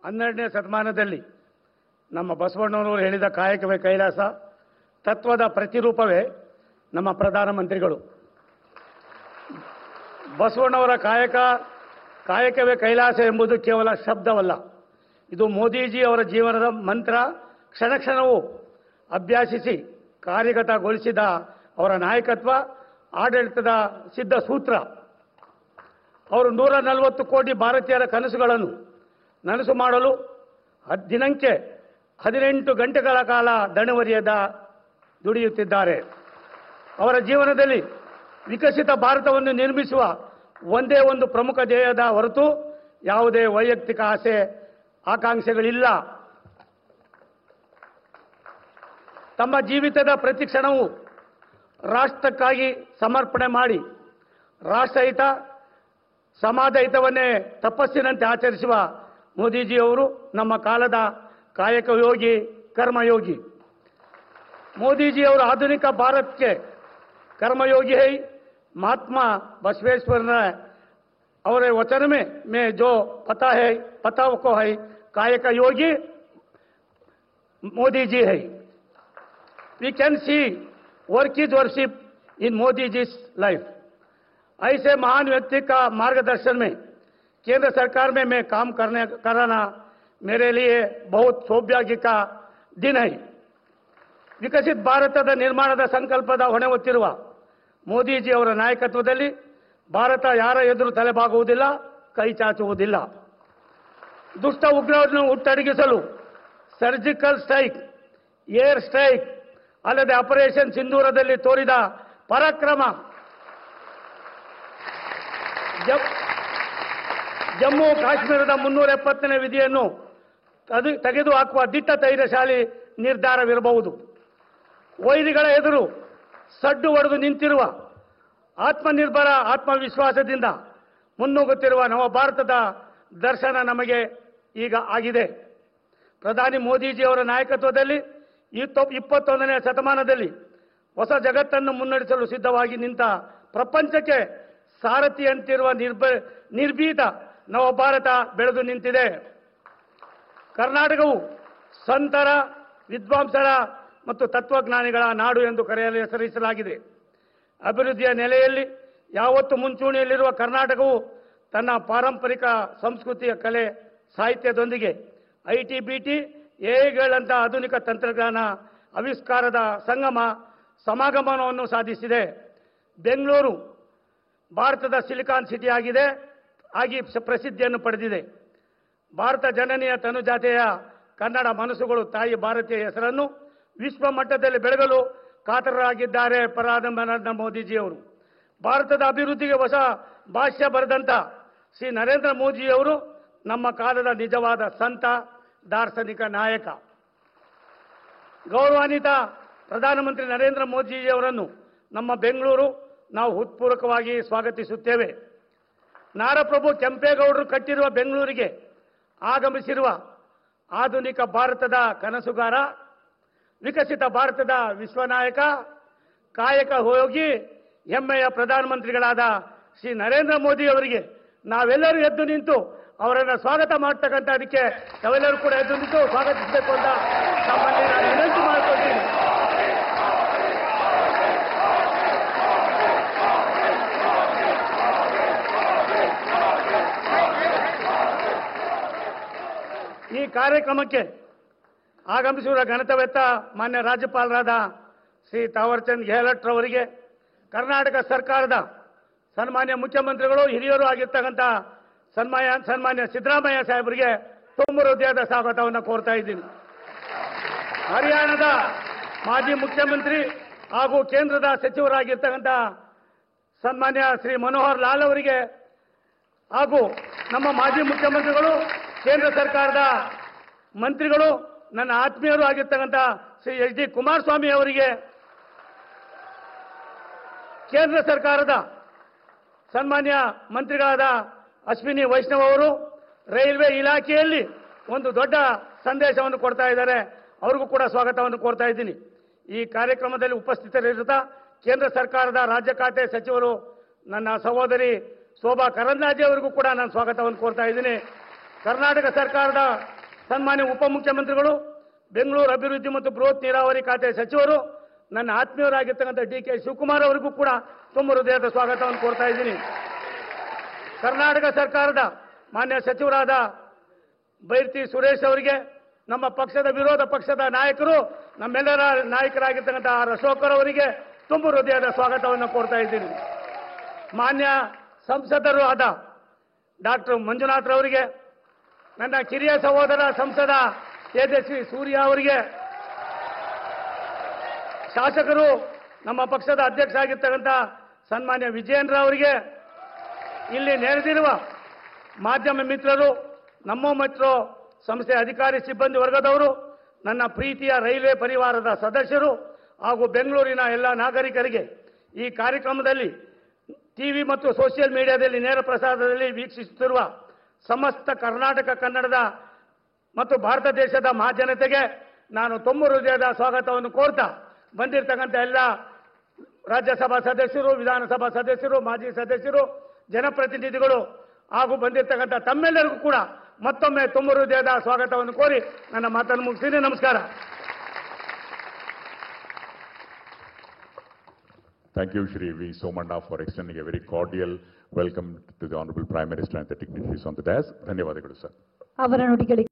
12ನೇ ಶತಮಾನದಲ್ಲಿ ನಮ್ಮ ಬಸವಣ್ಣನವರು ಹೇಳಿದ ಕಾಯಕವೇ ಕೈಲಾಸ ತತ್ವದ ಪ್ರತಿರೂಪವೇ ನಮ್ಮ ಪ್ರಧಾನಮಂತ್ರಿಗಳು. ಬಸವಣ್ಣವರ ಕಾಯಕವೇ ಕೈಲಾಸ ಎಂಬುದು ಕೇವಲ ಶಬ್ದವಲ್ಲ, ಇದು ಮೋದಿಜಿ ಅವರ ಜೀವನದ ಮಂತ್ರ. ಕ್ಷಣ ಕ್ಷಣವೂ ಅಭ್ಯಾಸಿಸಿ ಕಾರ್ಯಗತಗೊಳಿಸಿದ ಅವರ ನಾಯಕತ್ವ ಆಡಳಿತದ ಸಿದ್ಧ ಸೂತ್ರ. ಅವರು 140 ಕೋಟಿ ಭಾರತೀಯರ ಕನಸುಗಳನ್ನು ನನಸು ಮಾಡಲು ದಿನಕ್ಕೆ 18 ಗಂಟೆಗಳ ಕಾಲ ದಣಿವರಿಯದ ದುಡಿಯುತ್ತಿದ್ದಾರೆ. ಅವರ ಜೀವನದಲ್ಲಿ ವಿಕಸಿತ ಭಾರತವನ್ನು ನಿರ್ಮಿಸುವ ಒಂದೇ ಒಂದು ಪ್ರಮುಖ ಧ್ಯೇಯದ ಹೊರತು ಯಾವುದೇ ವೈಯಕ್ತಿಕ ಆಸೆ ಆಕಾಂಕ್ಷೆಗಳಿಲ್ಲ. ತಮ್ಮ ಜೀವಿತದ ಪ್ರತಿ ಕ್ಷಣವೂ ರಾಷ್ಟ್ರಕ್ಕಾಗಿ ಸಮರ್ಪಣೆ ಮಾಡಿ ರಾಷ್ಟ್ರಹಿತ ಸಮಾಜ ಹಿತವನ್ನೇ ತಪಸ್ಸಿನಂತೆ ಆಚರಿಸುವ ಮೋದಿಜಿಯವರು ನಮ್ಮ ಕಾಲದ ಕಾಯಕ ಯೋಗಿ, ಕರ್ಮಯೋಗಿ. मोदीजी और आधुनिक भारत के कर्मयोगी है. महात्मा बसवेश्वर और वचन में जो पता को है कायक योगी मोदी जी है. We can see work is worship in Modi ji life. ऐसे महान व्यक्ति का मार्गदर्शन में केंद्र सरकार में मैं काम कराना मेरे लिए बहुत सौभाग्य का दिन है. ವಿಕಸಿತ ಭಾರತದ ನಿರ್ಮಾಣದ ಸಂಕಲ್ಪದ ಹೊಣೆ ಹೊತ್ತಿರುವ ಮೋದಿಜಿ ಅವರ ನಾಯಕತ್ವದಲ್ಲಿ ಭಾರತ ಯಾರ ಎದುರು ತಲೆಬಾಗುವುದಿಲ್ಲ, ಕೈ ಚಾಚುವುದಿಲ್ಲ. ದುಷ್ಟ ಉಗ್ರರನ್ನು ಹುಟ್ಟಡಗಿಸಲು ಸರ್ಜಿಕಲ್ ಸ್ಟ್ರೈಕ್, ಏರ್ ಸ್ಟ್ರೈಕ್ ಅಲ್ಲದೆ ಆಪರೇಷನ್ ಸಿಂಧೂರದಲ್ಲಿ ತೋರಿದ ಪರಾಕ್ರಮ, ಜಮ್ಮು ಕಾಶ್ಮೀರದ 370ನೇ ವಿಧಿಯನ್ನು ತೆಗೆದುಹಾಕುವ ದಿಟ್ಟ ಧೈರ್ಯಶಾಲಿ ನಿರ್ಧಾರವಿರಬಹುದು. ವೈರಿಗಳ ಎದುರು ಸಡ್ಡು ಹೊಡೆದು ನಿಂತಿರುವ ಆತ್ಮನಿರ್ಭರ ಆತ್ಮವಿಶ್ವಾಸದಿಂದ ಮುನ್ನುಗ್ಗುತ್ತಿರುವ ನವ ಭಾರತದ ದರ್ಶನ ನಮಗೆ ಈಗ ಆಗಿದೆ. ಪ್ರಧಾನಿ ಮೋದಿಜಿಯವರ ನಾಯಕತ್ವದಲ್ಲಿ 21ನೇ ಶತಮಾನದಲ್ಲಿ ಹೊಸ ಜಗತ್ತನ್ನು ಮುನ್ನಡೆಸಲು ಸಿದ್ಧವಾಗಿ ನಿಂತ ಪ್ರಪಂಚಕ್ಕೆ ಸಾರಥಿಯಂತಿರುವ ನಿರ್ಭೀತ ನವ ಭಾರತ ಬೆಳೆದು ನಿಂತಿದೆ. ಕರ್ನಾಟಕವು ಸಂತರ, ವಿದ್ವಾಂಸರ ಮತ್ತು ತತ್ವಜ್ಞಾನಿಗಳ ನಾಡು ಎಂದು ಕರೆಯಲು ಹೆಸರಿಸಲಾಗಿದೆ. ಅಭಿವೃದ್ಧಿಯ ನೆಲೆಯಲ್ಲಿ ಯಾವತ್ತೂ ಮುಂಚೂಣಿಯಲ್ಲಿರುವ ಕರ್ನಾಟಕವು ತನ್ನ ಪಾರಂಪರಿಕ ಸಂಸ್ಕೃತಿಯ ಕಲೆ ಸಾಹಿತ್ಯದೊಂದಿಗೆ ಐಟಿ, ಬಿಟಿ, ಎಐಗಳಂಥ ಆಧುನಿಕ ತಂತ್ರಜ್ಞಾನ ಆವಿಷ್ಕಾರದ ಸಮಾಗಮನವನ್ನು ಸಾಧಿಸಿದೆ. ಬೆಂಗಳೂರು ಭಾರತದ ಸಿಲಿಕಾನ್ ಸಿಟಿ ಆಗಿ ಪ್ರಸಿದ್ಧಿಯನ್ನು ಪಡೆದಿದೆ. ಭಾರತ ಜನನಿಯ ತನುಜಾತೆಯ ಕನ್ನಡ ಮನಸ್ಸುಗಳು ತಾಯಿ ಭಾರತೀಯ ಹೆಸರನ್ನು ವಿಶ್ವ ಮಟ್ಟದಲ್ಲಿ ಬೆಳಗಲು ಕಾತರರಾಗಿದ್ದಾರೆ ಪ್ರಧಾನಿ ನರೇಂದ್ರ ಮೋದಿಜಿಯವರು. ಭಾರತದ ಅಭಿವೃದ್ಧಿಗೆ ಹೊಸ ಭಾಷ್ಯ ಬರೆದಂತ ಶ್ರೀ ನರೇಂದ್ರ ಮೋದಿಜಿಯವರು ನಮ್ಮ ಕಾಲದ ನಿಜವಾದ ಸಂತ, ದಾರ್ಶನಿಕ ನಾಯಕ. ಗೌರವಾನ್ವಿತ ಪ್ರಧಾನಮಂತ್ರಿ ನರೇಂದ್ರ ಮೋದಿಜಿಯವರನ್ನು ನಮ್ಮ ಬೆಂಗಳೂರು ನಾವು ಹೃತ್ಪೂರ್ವಕವಾಗಿ ಸ್ವಾಗತಿಸುತ್ತೇವೆ. ನಾಡಪ್ರಭು ಕೆಂಪೇಗೌಡರು ಕಟ್ಟಿರುವ ಬೆಂಗಳೂರಿಗೆ ಆಗಮಿಸಿರುವ ಆಧುನಿಕ ಭಾರತದ ಕನಸುಗಾರ, ವಿಕಸಿತ ಭಾರತದ ವಿಶ್ವನಾಯಕ, ಕಾಯಕ ಯೋಗಿ, ಹೆಮ್ಮೆಯ ಪ್ರಧಾನಮಂತ್ರಿಗಳಾದ ಶ್ರೀ ನರೇಂದ್ರ ಮೋದಿ ಅವರಿಗೆ ನಾವೆಲ್ಲರೂ ಎದ್ದು ನಿಂತು ಅವರನ್ನು ಸ್ವಾಗತ ಮಾಡ್ತಕ್ಕಂಥದಕ್ಕೆ ನಾವೆಲ್ಲರೂ ಕೂಡ ಎದ್ದು ನಿಂತು ಸ್ವಾಗತಿಸಬೇಕು ಅಂತ ತಮ್ಮಲ್ಲಿ ನಾನು ವಿನಂತಿ ಮಾಡಿಕೊಳ್ತೀನಿ. ಈ ಕಾರ್ಯಕ್ರಮಕ್ಕೆ ಆಗಮಿಸಿರುವ ಘನತೆವೆತ್ತ ಮಾನ್ಯ ರಾಜ್ಯಪಾಲರಾದ ಶ್ರೀ ತಾವರ್ಚಂದ್ ಗೆಹ್ಲೋಟ್ ಅವರಿಗೆ, ಕರ್ನಾಟಕ ಸರ್ಕಾರದ ಸನ್ಮಾನ್ಯ ಮುಖ್ಯಮಂತ್ರಿಗಳು ಹಿರಿಯರು ಆಗಿರ್ತಕ್ಕಂಥ ಸನ್ಮಾನ್ಯ ಸಿದ್ದರಾಮಯ್ಯ ಸಾಹೇಬರಿಗೆ ತುಂಬ ಹೃದಯದ ಸ್ವಾಗತವನ್ನು ಕೋರ್ತಾ ಇದ್ದೀನಿ. ಹರಿಯಾಣದ ಮಾಜಿ ಮುಖ್ಯಮಂತ್ರಿ ಹಾಗೂ ಕೇಂದ್ರದ ಸಚಿವರಾಗಿರ್ತಕ್ಕಂಥ ಸನ್ಮಾನ್ಯ ಶ್ರೀ ಮನೋಹರ್ ಲಾಲ್ ಅವರಿಗೆ ಹಾಗೂ ನಮ್ಮ ಮಾಜಿ ಮುಖ್ಯಮಂತ್ರಿಗಳು, ಕೇಂದ್ರ ಸರ್ಕಾರದ ಮಂತ್ರಿಗಳು, ನನ್ನ ಆತ್ಮೀಯರು ಆಗಿರ್ತಕ್ಕಂಥ ಶ್ರೀ ಎಚ್ ಡಿ ಕುಮಾರಸ್ವಾಮಿ ಅವರಿಗೆ, ಕೇಂದ್ರ ಸರ್ಕಾರದ ಸನ್ಮಾನ್ಯ ಮಂತ್ರಿಗಳಾದ ಅಶ್ವಿನಿ ವೈಷ್ಣವ್ ಅವರು ರೈಲ್ವೆ ಇಲಾಖೆಯಲ್ಲಿ ಒಂದು ದೊಡ್ಡ ಸಂದೇಶವನ್ನು ಕೊಡ್ತಾ ಇದ್ದಾರೆ, ಅವ್ರಿಗೂ ಕೂಡ ಸ್ವಾಗತವನ್ನು ಕೋರ್ತಾ ಇದ್ದೀನಿ. ಈ ಕಾರ್ಯಕ್ರಮದಲ್ಲಿ ಉಪಸ್ಥಿತರಿರುವ ಕೇಂದ್ರ ಸರ್ಕಾರದ ರಾಜ್ಯ ಖಾತೆ ಸಚಿವರು ನನ್ನ ಸಹೋದರಿ ಶೋಭಾ ಕರಂದ್ಲಾಜೆ ಅವರಿಗೂ ಕೂಡ ನಾನು ಸ್ವಾಗತವನ್ನು ಕೋರ್ತಾ ಇದ್ದೀನಿ. ಕರ್ನಾಟಕ ಸರ್ಕಾರದ ಸನ್ಮಾನ್ಯ ಉಪಮುಖ್ಯಮಂತ್ರಿಗಳು, ಬೆಂಗಳೂರು ಅಭಿವೃದ್ಧಿ ಮತ್ತು ಬೃಹತ್ ನೀರಾವರಿ ಖಾತೆ ಸಚಿವರು, ನನ್ನ ಆತ್ಮೀಯರಾಗಿರ್ತಕ್ಕಂಥ ಡಿ.ಕೆ. ಶಿವಕುಮಾರ್ ಅವರಿಗೂ ಕೂಡ ತುಂಬ ಹೃದಯದ ಸ್ವಾಗತವನ್ನು ಕೋರ್ತಾ ಇದ್ದೀನಿ. ಕರ್ನಾಟಕ ಸರ್ಕಾರದ ಮಾನ್ಯ ಸಚಿವರಾದ ಬೈರತಿ ಸುರೇಶ್ ಅವರಿಗೆ, ನಮ್ಮ ಪಕ್ಷದ ವಿರೋಧ ಪಕ್ಷದ ನಾಯಕರು, ನಮ್ಮೆಲ್ಲರ ನಾಯಕರಾಗಿರ್ತಕ್ಕಂಥ ಆರ್. ಅಶೋಕರ್ ಅವರಿಗೆ ತುಂಬ ಹೃದಯದ ಸ್ವಾಗತವನ್ನು ಕೋರ್ತಾ ಇದ್ದೀನಿ. ಮಾನ್ಯ ಸಂಸದರು ಆದ ಡಾಕ್ಟರ್ ಮಂಜುನಾಥ್ ಅವರಿಗೆ, ನನ್ನ ಕಿರಿಯ ಸಹೋದರ ಸಂಸದ ತೇಜಸ್ವಿ ಸೂರ್ಯ ಅವರಿಗೆ, ಶಾಸಕರು ನಮ್ಮ ಪಕ್ಷದ ಅಧ್ಯಕ್ಷ ಆಗಿರ್ತಕ್ಕಂಥ ಸನ್ಮಾನ್ಯ ವಿಜಯೇಂದ್ರ ಅವರಿಗೆ, ಇಲ್ಲಿ ನೆರೆದಿರುವ ಮಾಧ್ಯಮ ಮಿತ್ರರು, ನಮ್ಮ ಮೆಟ್ರೋ ಸಂಸ್ಥೆ ಅಧಿಕಾರಿ ಸಿಬ್ಬಂದಿ ವರ್ಗದವರು, ನನ್ನ ಪ್ರೀತಿಯ ರೈಲ್ವೆ ಪರಿವಾರದ ಸದಸ್ಯರು ಹಾಗೂ ಬೆಂಗಳೂರಿನ ಎಲ್ಲ ನಾಗರಿಕರಿಗೆ ಈ ಕಾರ್ಯಕ್ರಮದಲ್ಲಿ ಟಿವಿ ಮತ್ತು ಸೋಷಿಯಲ್ ಮೀಡಿಯಾದಲ್ಲಿ ನೇರ ಪ್ರಸಾರದಲ್ಲಿ ವೀಕ್ಷಿಸುತ್ತಿರುವ ಸಮಸ್ತ ಕರ್ನಾಟಕ ಕನ್ನಡದ ಮತ್ತು ಭಾರತ ದೇಶದ ಮಹಾಜನತೆಗೆ ನಾನು ತುಂಬ ಹೃದಯದ ಸ್ವಾಗತವನ್ನು ಕೋರ್ತಾ, ಬಂದಿರತಕ್ಕಂಥ ಎಲ್ಲ ರಾಜ್ಯಸಭಾ ಸದಸ್ಯರು, ವಿಧಾನಸಭಾ ಸದಸ್ಯರು, ಮಾಜಿ ಸದಸ್ಯರು, ಜನಪ್ರತಿನಿಧಿಗಳು ಹಾಗೂ ಬಂದಿರತಕ್ಕಂಥ ತಮ್ಮೆಲ್ಲರಿಗೂ ಕೂಡ ಮತ್ತೊಮ್ಮೆ ತುಂಬ ಹೃದಯದ ಸ್ವಾಗತವನ್ನು ಕೋರಿ ನನ್ನ ಮಾತನ್ನು ಮುಗಿಸ್ತೀನಿ. ನಮಸ್ಕಾರ. Thank you, Shri V. Somanda, for extending a very cordial welcome to the Honorable Prime Minister and the dignitaries on the dais. ಧನ್ಯವಾದಗಳು ಸರ್. ಅವರ ನುಡಿಗಳಿಗೆ